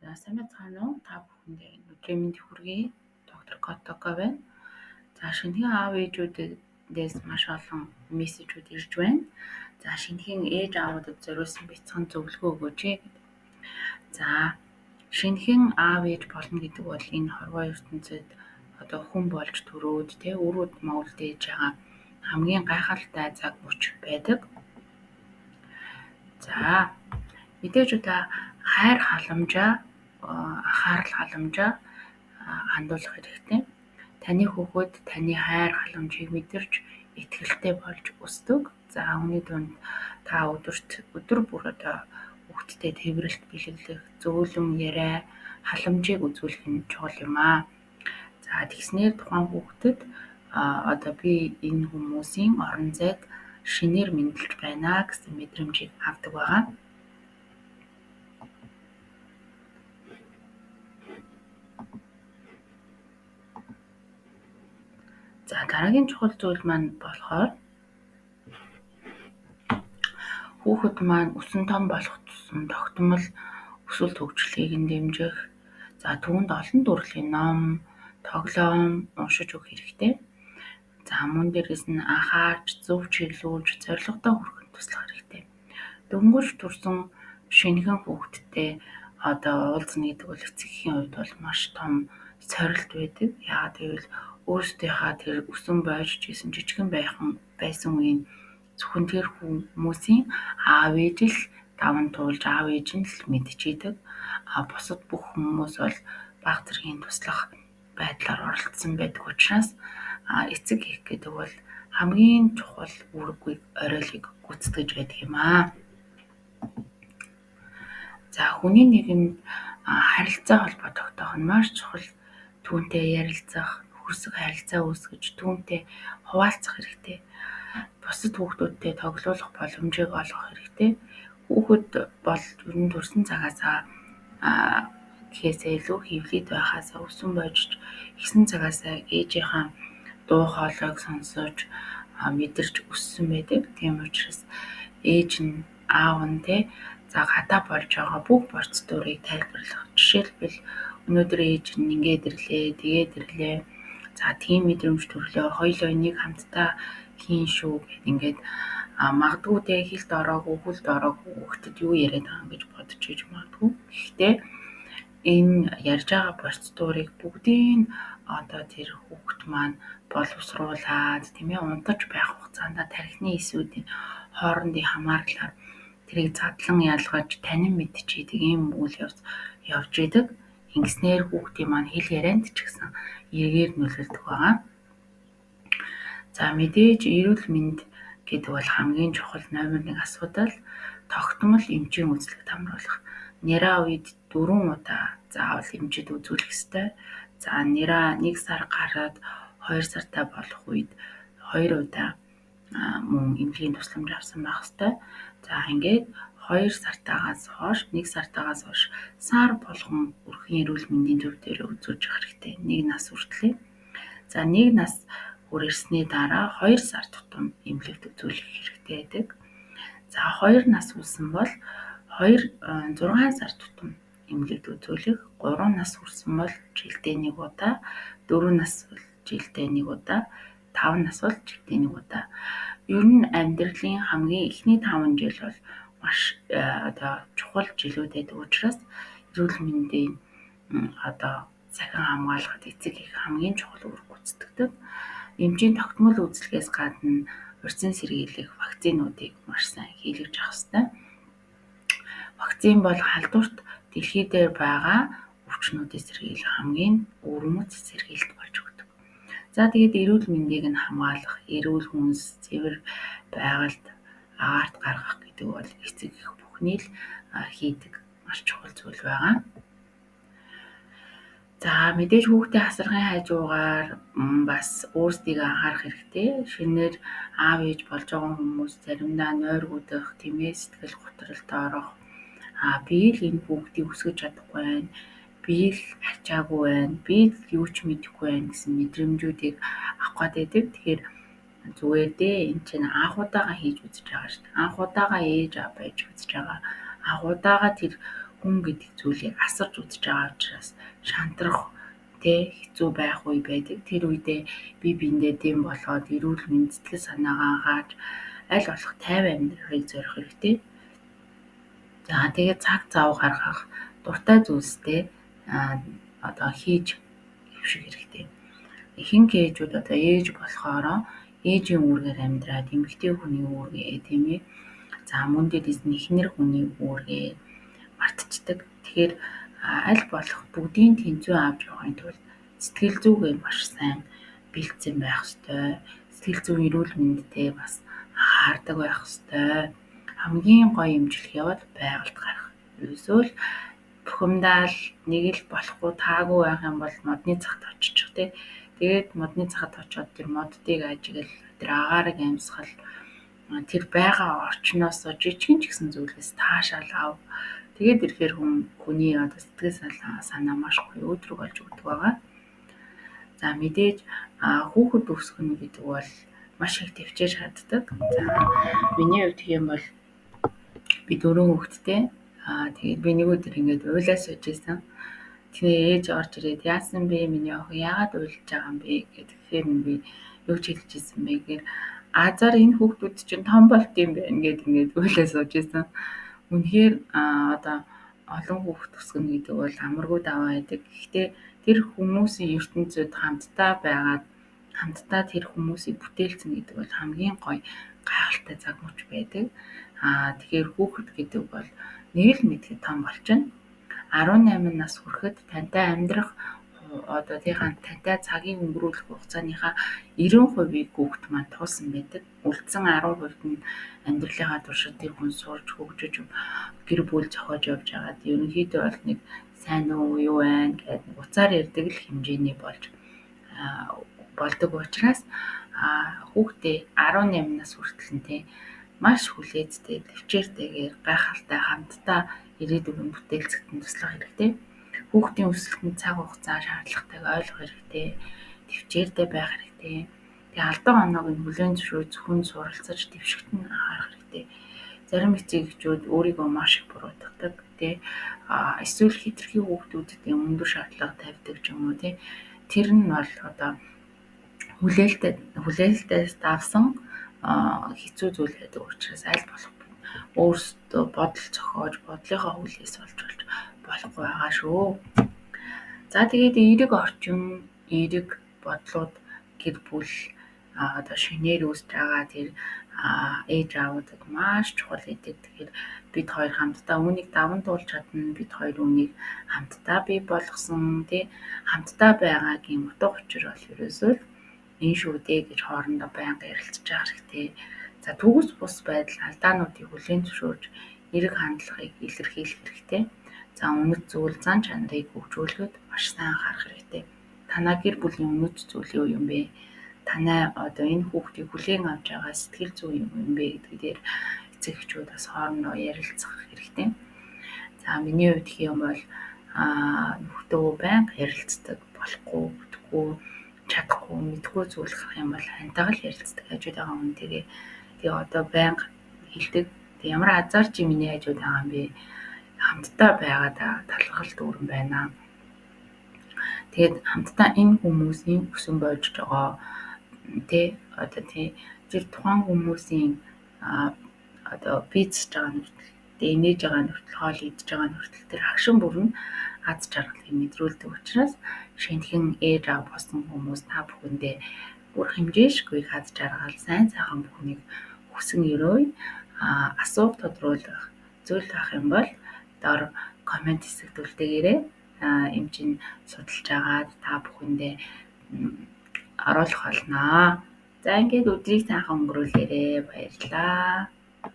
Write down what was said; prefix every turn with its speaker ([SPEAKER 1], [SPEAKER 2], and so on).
[SPEAKER 1] За сайн байцгаана уу? Та бүхэндээ өдрийн мэнд хүргэе. Доктор Котоко байна. За шинэхэн аав ээжүүдээс маш олон мессежүүд ирж байна. За шинэхэн ээж аавуудад зориулсан бяцхан зөвлөгөө өгөөч. За шинэхэн аав ээж болно гэдэг бол энэ хорвоо ертөнцид одоо хүн болж төрөөд өрөөд мөвлдээж байгаа хамгийн гайхалтай цаг мөч байдаг. За мэдээж удаа хайр халамжаа анхаарал халамжаа хандуулах хэрэгтэй. Таны хүүхэд таны хайр халамжийг мэдэрч итгэлтэй болж өсдөг. За үүний дунд та өдөр бүр одоо хүүхэдтэй тэрвэрлэлт бэлэглэх, зөөлөн яриа, халамжийг үзүүлэх нь чухал юм аа. За тэгснээр тухайн хүүхдэд одоо би энэ хүмүүсийн орон зайд шинээр мэдлж байна гэсэн мэдрэмжийг авдаг байгаа. За дараагийн чухал зүйл маань болохоор хүүхэд маань өсөн том болох тусам тогтмол өсвөл хөгжлийг нь дэмжих, за түүнд олон төрлийн ном, тоглоом уншиж өгөх хэрэгтэй. За мөн дээрээс нь анхаарч, зөв чиглүүлж, зорилгодоо хүрэхэд туслах хэрэгтэй. Дөнгөж төрсөн шинэхэн хүүхэдтэй одоо уулзна гэдэг бол эцэгхийн хувьд бол маш том сорилт байдаг. Яагаад гэвэл өөрсдийнхаа тэр өсөн байж жисэн жижигэн байсан үеийн зөвхөн тэр хүмүүсийн аав ээж л даван туулж аав ээж нь л мэдчихийдэг. Бусад бүх хүмүүс бол бага зэргийн туслах байдлаар оролцсон байдаг учраас эцэг эх гэдэг бол хамгийн чухал үүрэг оройлыг гүйцэтгэж байдаг юм аа. За хүний нийгэмд харилцаа холбоо тогтоох нь маш чухал. Түүнтэй ярилцах, нөхөрсөг харилцаа үүсгэж, түүнтэй хуваалцах хэрэгтэй. Бусад хүүхдүүдтэй тоглоулах боломжийг олгох хэрэгтэй. Хүүхэд бол ер нь төрсэн цагаасаа гэхээсээ илүү хөвлөд байхаасаа өсөн бойж ихсэн цагаасаа ээжийнхаа дуу хоолойг сонсож мэдэрч өссөн байдаг. Тийм учраас ээж нь аав нь за гадаа болж байгаа бүх процедурыг тайлбарлах. Жишээлбэл өнөөдөр ээж нь ингээд ирлээ, тэгээд ирлээ. За тийм мэдрэмж төрлөө. Хоёулаа энийг хамтдаа хийн шүү гэд ингээд магадгүй хэлд ороогүй, хүлд ороогүй хүүхдэд юу яриад байгаа юм гэж бодож иж магадгүй. Гэхдээ энэ ярьж байгаа процедурыг бүгдийг одоо тэр хүүхэд маань боловсруулад унтаж байх хугацаанд тархины эсүүдийн хоорондын хамаарлаар тэрийг задлан ялгаж танин мэдчихийдэг ийм үйл явц явж идэг. Ингэснээр хүүхдийн маань хэл ярианд ч гэсэн эргээр нөлөөлдөг байгаа. За мэдээж эрүүл мэнд гэдэг бол хамгийн чухал номер 1 асуудал тогтмол эмчийн үзлэгт хамруулах. Няраа үед 4 удаа заавал эмчид үзүүлэх ёстой. За няраа 1 сар гараад 2 сартай болох үед 2 удаа мөн эмнэлгийн тусламж авсан байх ёстой. За ингээд 2 сартаагаас хойш 1 сартаагаас хойш сар болгон өрхийн эрүүл мэндийн төв дээр үзүүлж явах хэрэгтэй. 1 нас хүртлээр. За 1 нас хүрсний дараа 2 сар тутам эмнэлэгт үзүүлэх хэрэгтэй байдаг. За 2 нас хүрсэн бол 6 сар тутам эмнэлэгт үзүүлэх, 3 нас хүрсэн бол жилдээ 1 удаа, 4 нас бол жилдээ 1 удаа, 5 нас бол жилдээ 1 удаа. Ер нь амьдралын хамгийн эхний 5 жил бол маш одоо чухал жилүүд байдаг учраас эрүүл мэндийн одоо сахин хамгаалахад эцэг эх хамгийн чухал үүрэг гүйцэтгэдэг. Эмчийн тогтмол үйлчилгээс гадна урьдчилан сэргийлэх вакцинуудыг маш сайн хийлгэж авах ёстой. Вакцин бол халдварт дэлхий дээр байгаа өвчнүүдийг сэргийлэх хамгийн өвөрмөц сэргийлэлт болж өгдөг. За тэгээд эрүүл мэндийг нь хамгаалах, эрүүл хүнс, цэвэр байгальд агаарт гаргах гэдэг бол эцэг эх бүхний л хийдэг маш чухал зүйл байгаа. За мэдээж хүүхдийн асаргын хажуугаар бас өөрсдийг анхаарах хэрэгтэй. Шинээр аав ээж болж байгаа хүмүүс заримдаа нойргуудах, сэтгэл готролд орох. Би л энэ хүүхдийг өсгөж чадахгүй байна. Би л ачаагүй байна. Би л юу ч мэдэхгүй байна гэсэн мэдрэмжүүдийг авах гэдэг. Тэгэхээр зүгээр энэ чинь анхудаага хийж үзэж байгаа шүү дээ. Анхудаага ээж аав байж үзэж байгаа. Анхудаага тэр хүн гэдэг зүйлийг асарч үзэж байгаа учраас шантрах хэцүү байх үе байдаг. Тэр үедээ бие биендээ дэм болгоод эрүүл мэнд сэтгэл санаагаа анхаарч аль болох тайван амьдрахыг зорих хэрэгтэй. За тэгээд цаг зав гаргах дуртай зүйлстэй хийж хөвших хэрэгтэй. Ихэнх ээжүүд ээж болохоороо ээжийн үүргээр амьдраад эмэгтэй хүний үүргээ тийм ээ. За мөн дээрээс нь эхнэр хүний үүргээ мартчихдаг. Тэгэхээр аль болох бүгдийг тэнцвэн авч явахын тулд сэтгэл зүгээ маш сайн бэлдсэн байх ёстой. Сэтгэл зүйн эрүүл мэндэд бас анхаардаг байх ёстой. Хамгийн гоё эмчлэх явал байгальд гарах. Ерөөсөө л бухимдаа л нэг л болохгүй таагүй байх юм бол модны цагт очиж тий. Тэгээд модны цагт очиод тэр моддыг ажиглал тэр агаарыг амьсгал тэр байгаа орчноос жижигэн ч гэсэн зүйлээс таашаал ав. Тэгээд ирэхээр хүний сэтгэл санаа маш гоё өдрөг болж өгдөг байгаа. За мэдээж хүүхэд өсгөнө гэдэг бол маш их төвчээр шаарддаг. За миний хувьд гэх юм бол би 4 хүүхэдтэй. Тэгээд би нэг өдөр ингээд уйлаа сууж байсан. Тэгээ ээж орж ирээд яасан бэ миний охин яагаад уйлж байгаа юм бэ гэхээр би юу ч хэлж ирсэн бэ гэхээр азар энэ хүүхдүүд чинь том болт юм байна ингээд уйлаа сууж байсан. Үнэхээр олон хүүхэд өсгөнө гэдэг бол амаргүй даваа байдаг. Гэхдээ тэр хүмүүсийн ертөнцид хамтдаа байгаад хамтдаа тэр хүмүүсийг бүтээлцэн гэдэг бол хамгийн гоё гайхалтай цаг мөч байдаг. Тэгэхээр хүүхэд гэдэг бол нэг л мэдээ том болчихно. 18 нас хүрэхэд тантай амьдрах тантай цагийг өнгөрүүлэх хугацааныхаа 90%-ийг хүүхэд маань туулсан байдаг. Үлдсэн 10% нь амьдралынхаа туршидын хүн сурж хөгжиж гэр бүл зохиож явж байгаад ерөнхийдөө бол нэг сайн уу юу байна гэдэг уцаар ярьдаг л хэмжээний болдог учраас хүүхдээ 18 нас хүртэл маш хүлээцтэй, төвчээртэйгээр гайхалтай хамтдаа ирээдүйн бүтээлцэхтэн туслах хэрэгтэй. Хүүхдийн өсөлтөнд цаг хугацаа шаардлагатайг ойлгох хэрэгтэй. Төвчээртэй байх хэрэгтэй. Тэгээ алдаа оноог нь хүлээн зөвшөөрж зөвхөн суралцаж дэвшигт нь анхаарах хэрэгтэй. Зарим эцэг эхчүүд өөрийгөө маш их буруутгадаг. Эсвэл хэтэрхий хүүхдүүдэд өндөр шаардлага тавьдаг ч юм уу тий. Тэр нь бол хүлээлтээс давсан хэцүү зүйл байдаг учраас аль болох өөрсдөө бодол зохиож бодлынхаа хүлээс болж болохгүй байгаа шүү. За тэгээд эерэг орчин, эерэг бодлууд гэр бүл шинээр үүсэж байгаа тэр ээж аавуудад маш чухал гэдэг. Тэгэхээр бид хоёр хамтдаа үүнийг даван туулж чадна. Бид хоёр үүнийг хамтдаа бий болгосон тий хамтдаа байгаагийн утга учир бол ерөөсөө л энэ шүү дээ гэж хоорондоо байнга ярилцаж байгаа хэрэгтэй. За төгс бус байдал алдаануудыг хүлээн зөвшөөрж эерэг хандлагыг илэрхийлэх хэрэгтэй. За үнэт зүйл зан чанарыг хөгжүүлэхэд маш сайн анхаарах хэрэгтэй. Танай гэр бүлийн үнэт зүйл юу юм бэ? Танай энэ хүүхдийг хүлээн авч байгаа сэтгэл зүй юм бэ гэдгээр эцэг эхчүүд бас хоорондоо ярилцах хэрэгтэй. За миний хувьд гэх юм бол нөхдөдөө байнга ярилцдаг болохгүй, бүтэхгүй, чадахгүй, мэдгүй зүйл гарах юм бол хантайгаа л ярилцдаг хажууд байгаа хүнтэйгээ. Тэгээ байнга хэлдэг. Ямар азар чи миний хажууд байгаа юм бэ? Хамтдаа байгаад талархал дүүрэн байна. Тэгээд хамтдаа энэ хүмүүсийн өсөн болж байгаа тэр тухайн хүмүүсийн бийцэж байгаа нөхцөл, инээж байгаа нөхцөл, хоол идэж байгаа нөхцөл тэр агшин бүрэн аз жаргалыг мэдрүүлдэг учраас шинэхэн ээж аав болсон хүмүүс та бүхэндээ бүр хэмжээшгүй аз жаргал, сайн сайхан бүхнийг хүсэн өрөөй асуух тодруулах зүйл байх юм бол доор комент хэсэгт үлдээгээрэй. Эм чин судалж агаад та бүхэндээ оруулах болноо. За ингээд өдрийг сайхан өнгөрүүлээрэй. Баярлалаа.